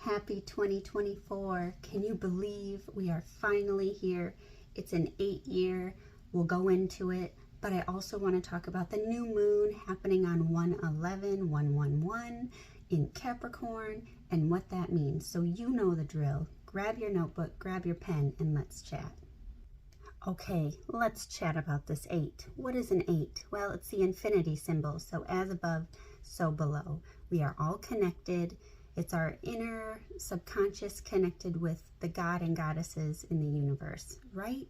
Happy 2024. Can you believe we are finally here? It's an 8-year. We'll go into it, but I also want to talk about the new moon happening on 1/11/111 in Capricorn and what that means. So you know the drill. Grab your notebook, grab your pen, and let's chat. Okay, let's chat about this 8. What is an 8? Well, it's the infinity symbol. So as above, so below. We are all connected. It's our inner subconscious connected with the God and goddesses in the universe, right?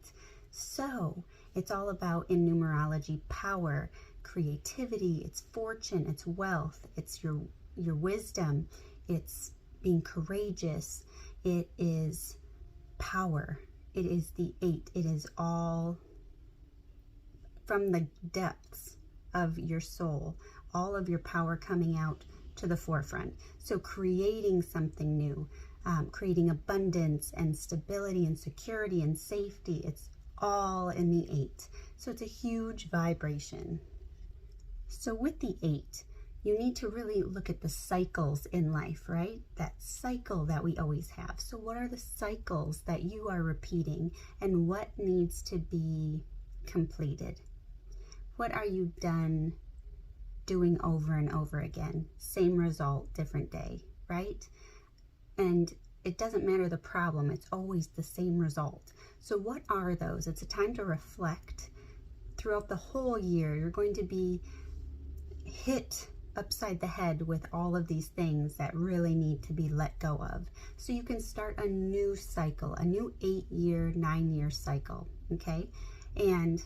So it's all about, in numerology, power, creativity, it's fortune, it's wealth, it's your wisdom, it's being courageous, it is power, it is the 8, it is all from the depths of your soul, all of your power coming out to the forefront. So creating something new, creating abundance and stability and security and safety, it's all in the 8. So it's a huge vibration. So with the 8, you need to really look at the cycles in life, right? That cycle that we always have. So what are the cycles that you are repeating and what needs to be completed? What are you done doing over and over again? Same result, different day, right? And it doesn't matter the problem, it's always the same result. So what are those? It's a time to reflect. Throughout the whole year, you're going to be hit upside the head with all of these things that really need to be let go of. So you can start a new cycle, a new 8-year, 9-year cycle, okay? And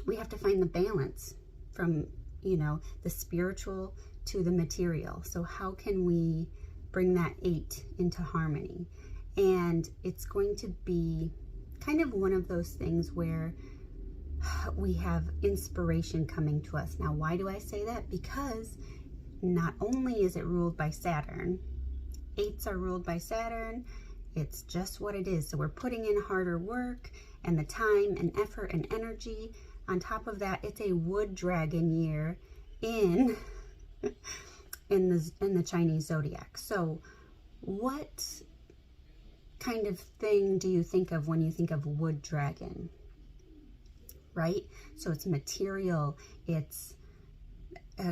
we have to find the balance from, the spiritual to the material. So how can we bring that 8 into harmony? And it's going to be kind of one of those things where we have inspiration coming to us. Now, why do I say that? Because not only is it ruled by Saturn, 8s are ruled by Saturn, it's just what it is. So we're putting in harder work and the time and effort and energy. On top of that, it's a wood dragon year in the Chinese zodiac. So what kind of thing do you think of when you think of wood dragon? Right? So it's material, it's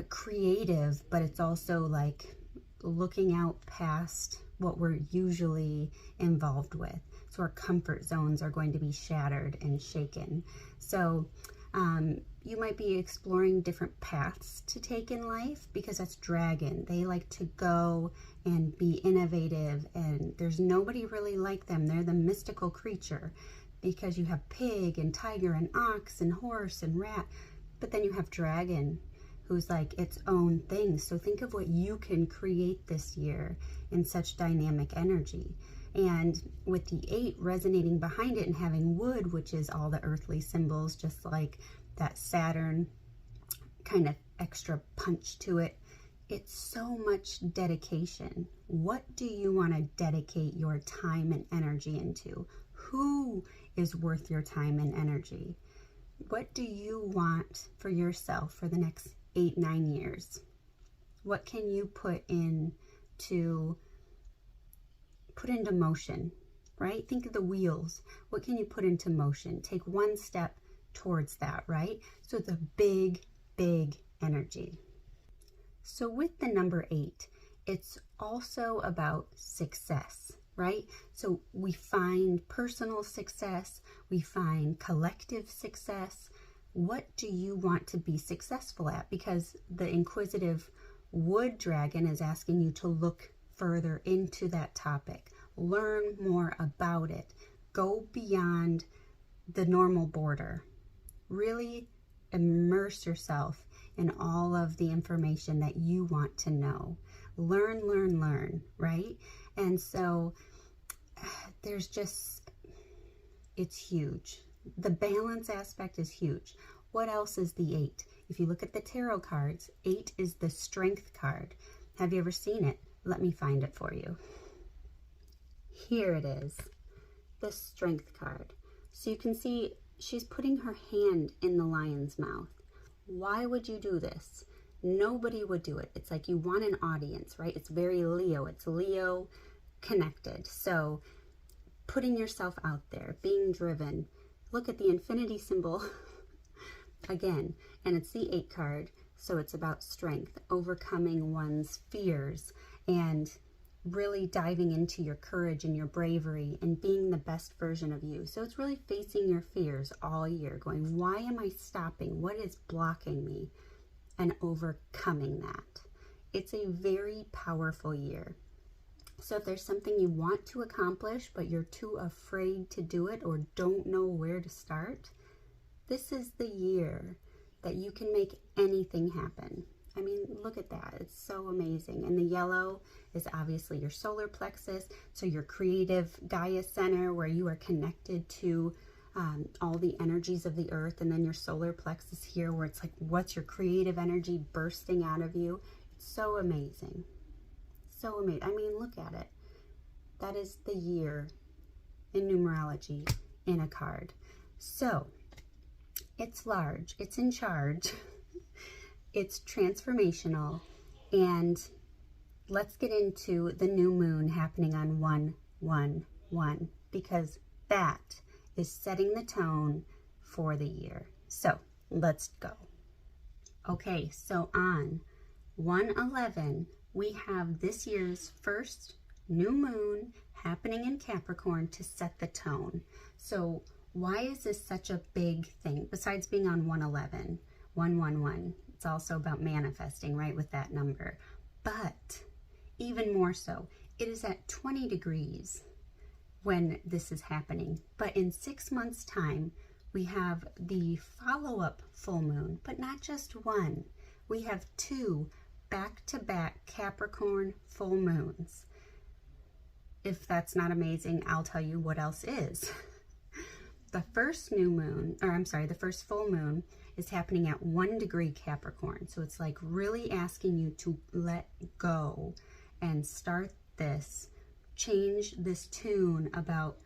creative, but it's also like looking out past what we're usually involved with. So our comfort zones are going to be shattered and shaken. So you might be exploring different paths to take in life because that's dragon. They like to go and be innovative, and there's nobody really like them. They're the mystical creature because you have pig and tiger and ox and horse and rat, but then you have dragon who's like its own thing. So think of what you can create this year in such dynamic energy. And with the 8 resonating behind it and having wood, which is all the earthly symbols, just like that Saturn kind of extra punch to it, it's so much dedication. What do you want to dedicate your time and energy into? Who is worth your time and energy? What do you want for yourself for the next 8-9 years? What can you put into motion, right? Think of the wheels. What can you put into motion? Take one step towards that, right? So it's a big, big energy. So with the number 8, it's also about success, right? So we find personal success, we find collective success. What do you want to be successful at? Because the inquisitive wood dragon is asking you to look further into that topic, learn more about it, go beyond the normal border, really immerse yourself in all of the information that you want to know. Learn, right? And so there's just, it's huge. The balance aspect is huge. What else is the 8? If you look at the tarot cards, 8 is the strength card. Have you ever seen it? Let me find it for you. Here it is, the strength card. So you can see she's putting her hand in the lion's mouth. Why would you do this? Nobody would do it. It's like you want an audience, right? It's very Leo. It's Leo connected. So putting yourself out there, being driven. Look at the infinity symbol again, and it's the 8 card. So it's about strength, overcoming one's fears, and really diving into your courage and your bravery and being the best version of you. So it's really facing your fears all year, going, why am I stopping? What is blocking me? And overcoming that. It's a very powerful year. So if there's something you want to accomplish, but you're too afraid to do it or don't know where to start, this is the year that you can make anything happen. I mean, look at that. It's so amazing. And the yellow is obviously your solar plexus. So your creative Gaia center, where you are connected to all the energies of the earth. And then your solar plexus here, where it's like, what's your creative energy bursting out of you? It's so amazing. So amazing. I mean, look at it. That is the year in numerology in a card. So it's large. It's in charge. It's transformational, and let's get into the new moon happening on 1/1/1, because that is setting the tone for the year. So let's go. Okay, so on 1/11, we have this year's first new moon happening in Capricorn to set the tone. So why is this such a big thing? Besides being on 1/11, 1/1/1. It's also about manifesting, right, with that number. But even more so, it is at 20 degrees when this is happening. But in 6 months' time, we have the follow-up full moon, but not just one. We have 2 back-to-back Capricorn full moons. If that's not amazing, I'll tell you what else is. The first new moon, or I'm sorry, the first full moon is happening at 1 degree Capricorn. So it's like really asking you to let go and start this, change this tune about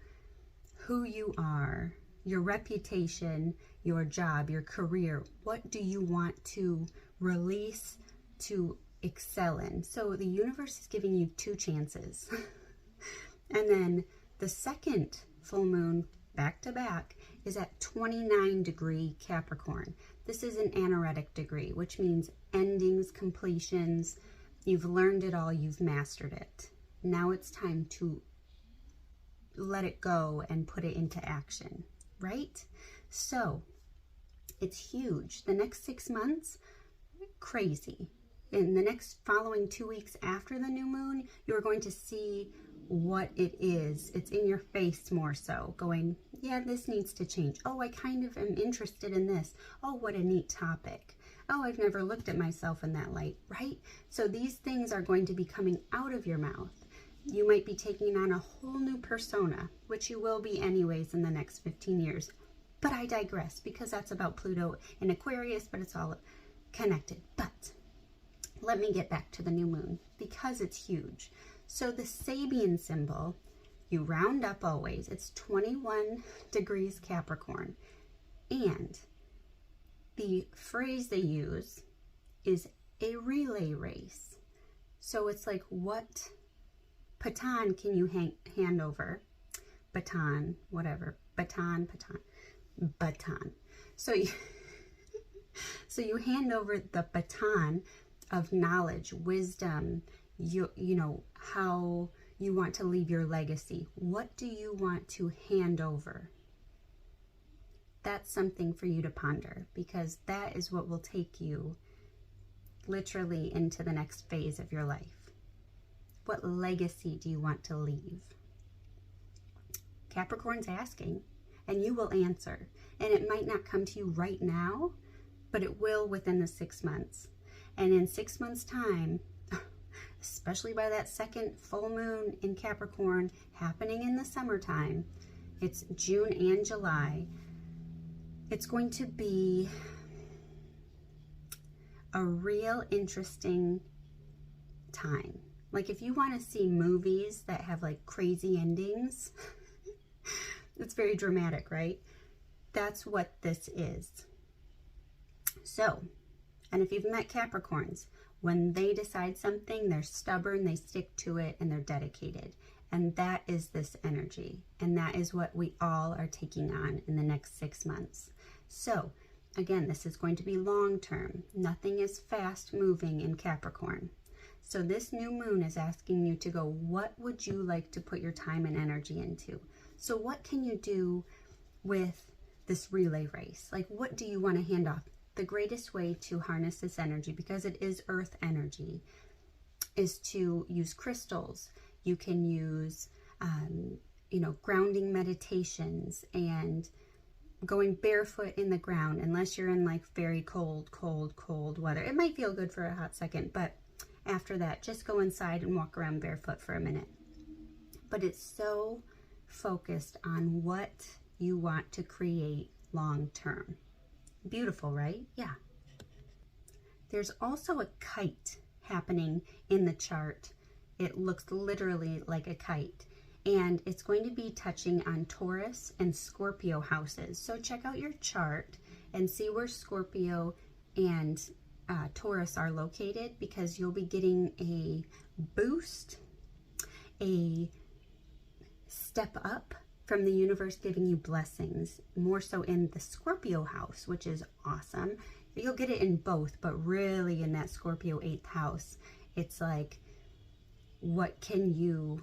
who you are, your reputation, your job, your career. What do you want to release, to excel in? So the universe is giving you 2 chances. And then the second full moon back to back is at 29 degree Capricorn. This is an anaretic degree, which means endings, completions. You've learned it all, you've mastered it. Now it's time to let it go and put it into action, right? So it's huge. The next 6 months, crazy. In the next following 2 weeks after the new moon, you're going to see what it is. It's in your face more so, going, yeah, this needs to change. Oh, I kind of am interested in this. Oh, what a neat topic. Oh, I've never looked at myself in that light, right? So these things are going to be coming out of your mouth. You might be taking on a whole new persona, which you will be anyways in the next 15 years. But I digress, because that's about Pluto in Aquarius, but it's all connected. But let me get back to the new moon, because it's huge. So the sabian symbol, you round up always. It's 21 degrees Capricorn. And the phrase they use is a relay race. So it's like, what baton can you hand over? Baton, whatever. Baton. So you hand over the baton of knowledge, wisdom, you know, how you want to leave your legacy. What do you want to hand over? That's something for you to ponder, because that is what will take you literally into the next phase of your life. What legacy do you want to leave? Capricorn's asking, and you will answer. And it might not come to you right now, but it will within the 6 months. And in 6 months' time, especially by that second full moon in Capricorn happening in the summertime, it's June and July, it's going to be a real interesting time. Like, if you want to see movies that have like crazy endings, it's very dramatic, right? That's what this is. So, and if you've met Capricorns, When they decide something, they're stubborn, they stick to it, and they're dedicated. And that is this energy. And that is what we all are taking on in the next 6 months. So again, this is going to be long term. Nothing is fast moving in Capricorn. So this new moon is asking you to go, what would you like to put your time and energy into? So what can you do with this relay race? Like, what do you want to hand off? The greatest way to harness this energy, because it is earth energy, is to use crystals. You can use, grounding meditations and going barefoot in the ground, unless you're in like very cold weather. It might feel good for a hot second, but after that, just go inside and walk around barefoot for a minute. But it's so focused on what you want to create long term. Beautiful, right? Yeah. There's also a kite happening in the chart. It looks literally like a kite, and it's going to be touching on Taurus and Scorpio houses. So check out your chart and see where Scorpio and Taurus are located, because you'll be getting a boost, a step up from the universe, giving you blessings, more so in the Scorpio house, which is awesome. You'll get it in both, but really in that Scorpio 8th house, it's like, what can you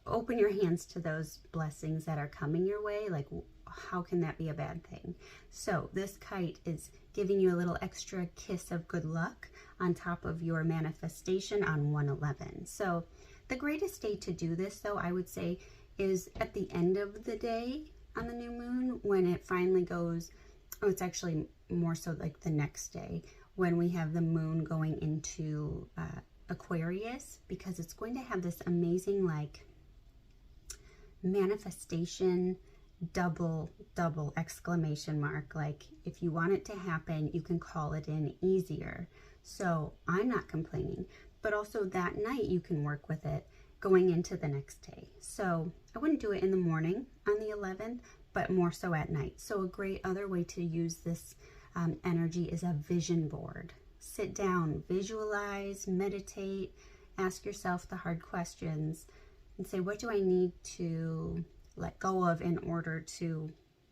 open your hands to those blessings that are coming your way? Like, how can that be a bad thing? So this kite is giving you a little extra kiss of good luck on top of your manifestation on 1/11. So the greatest day to do this, though, I would say, is at the end of the day on the new moon, when it finally goes, it's actually more so like the next day, when we have the moon going into Aquarius, because it's going to have this amazing like manifestation double exclamation mark. Like, if you want it to happen, you can call it in easier. So I'm not complaining, but also that night you can work with it going into the next day. So I wouldn't do it in the morning on the 11th, but more so at night. So a great other way to use this energy is a vision board. Sit down, visualize, meditate, ask yourself the hard questions, and say, what do I need to let go of in order to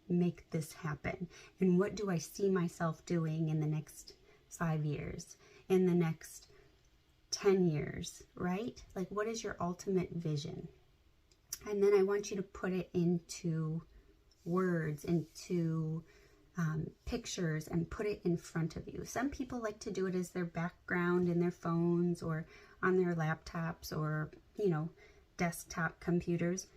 make this happen? And what do I see myself doing in the next 5 years, in the next 10 years, right? Like, what is your ultimate vision? And then I want you to put it into words, into pictures, and put it in front of you. Some people like to do it as their background in their phones or on their laptops or, desktop computers.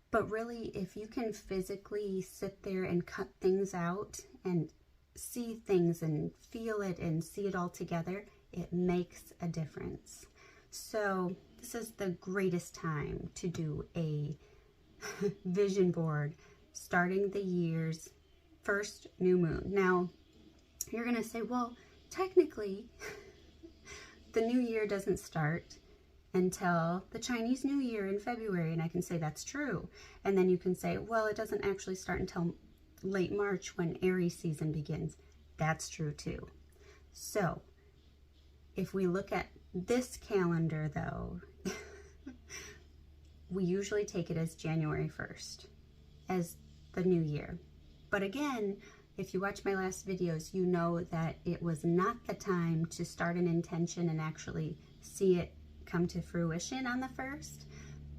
But really, if you can physically sit there and cut things out and see things and feel it and see it all together, it makes a difference. So this is the greatest time to do a vision board, starting the year's first new moon. Now, you're going to say, well, technically, the new year doesn't start until the Chinese New Year in February. And I can say that's true. And then you can say, well, it doesn't actually start until late March when Aries season begins. That's true too. So if we look at this calendar, though, we usually take it as January 1st as the new year. But again, if you watch my last videos, you know that it was not the time to start an intention and actually see it come to fruition on the 1st,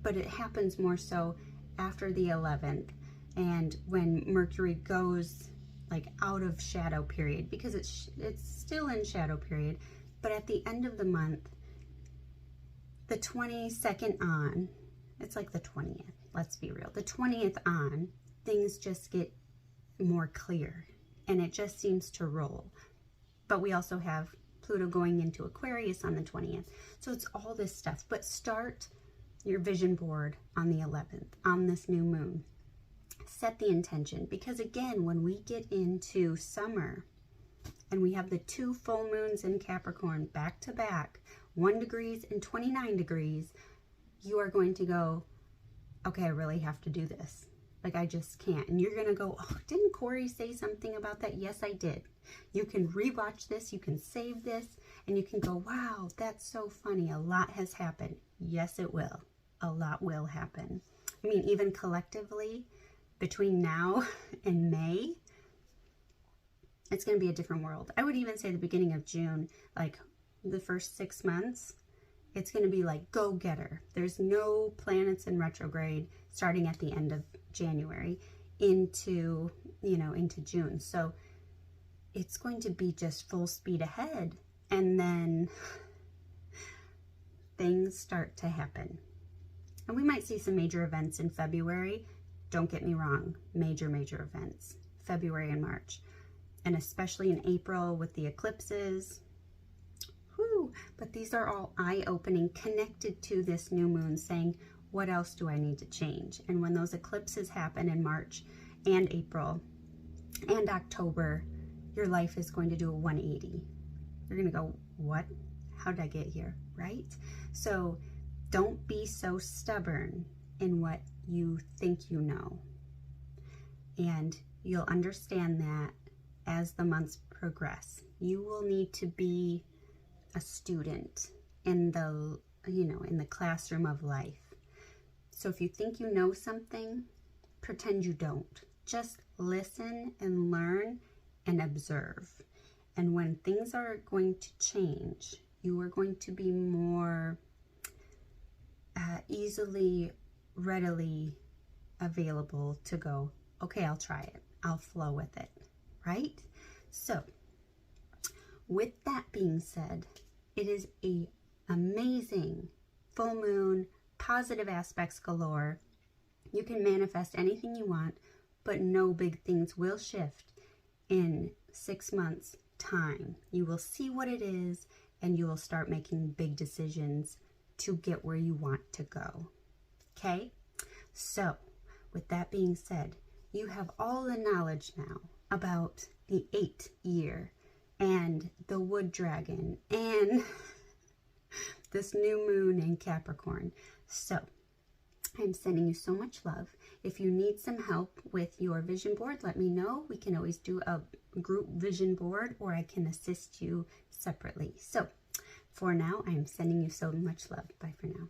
but it happens more so after the 11th, and when Mercury goes like out of shadow period, because it's still in shadow period, but at the end of the month, the 22nd on, it's like the 20th, let's be real, the 20th on, things just get more clear and it just seems to roll. But we also have Pluto going into Aquarius on the 20th. So it's all this stuff. But start your vision board on the 11th, on this new moon. Set the intention, because again, when we get into summer and we have the 2 full moons in Capricorn back to back, 1 degree and 29 degrees, you are going to go, okay, I really have to do this. Like, I just can't. And you're going to go, oh, didn't Kori say something about that? Yes, I did. You can rewatch this. You can save this. And you can go, wow, that's so funny. A lot has happened. Yes, it will. A lot will happen. I mean, even collectively, between now and May, it's going to be a different world. I would even say the beginning of June, like the first 6 months, it's going to be like go-getter. There's no planets in retrograde starting at the end of January into, into June. So it's going to be just full speed ahead. And then things start to happen. And we might see some major events in February. Don't get me wrong, major events, February and March. And especially in April with the eclipses. Whew. But these are all eye-opening, connected to this new moon, saying, what else do I need to change? And when those eclipses happen in March and April and October, your life is going to do a 180. You're going to go, what? How did I get here? Right? So don't be so stubborn in what you think you know. And you'll understand that as the months progress. You will need to be a student in the, in the classroom of life. So if you think you know something, pretend you don't. Just listen and learn and observe. And when things are going to change, you are going to be more easily, readily available to go, okay, I'll try it. I'll flow with it, right? So with that being said, it is a amazing full moon, positive aspects galore. You can manifest anything you want, but no big things will shift in 6 months time. You will see what it is and you will start making big decisions to get where you want to go. Okay? So with that being said, you have all the knowledge now about the 8th year and the wood dragon and this new moon in Capricorn. So I'm sending you so much love. If you need some help with your vision board, let me know. We can always do a group vision board, or I can assist you separately. So for now, I'm sending you so much love. Bye for now.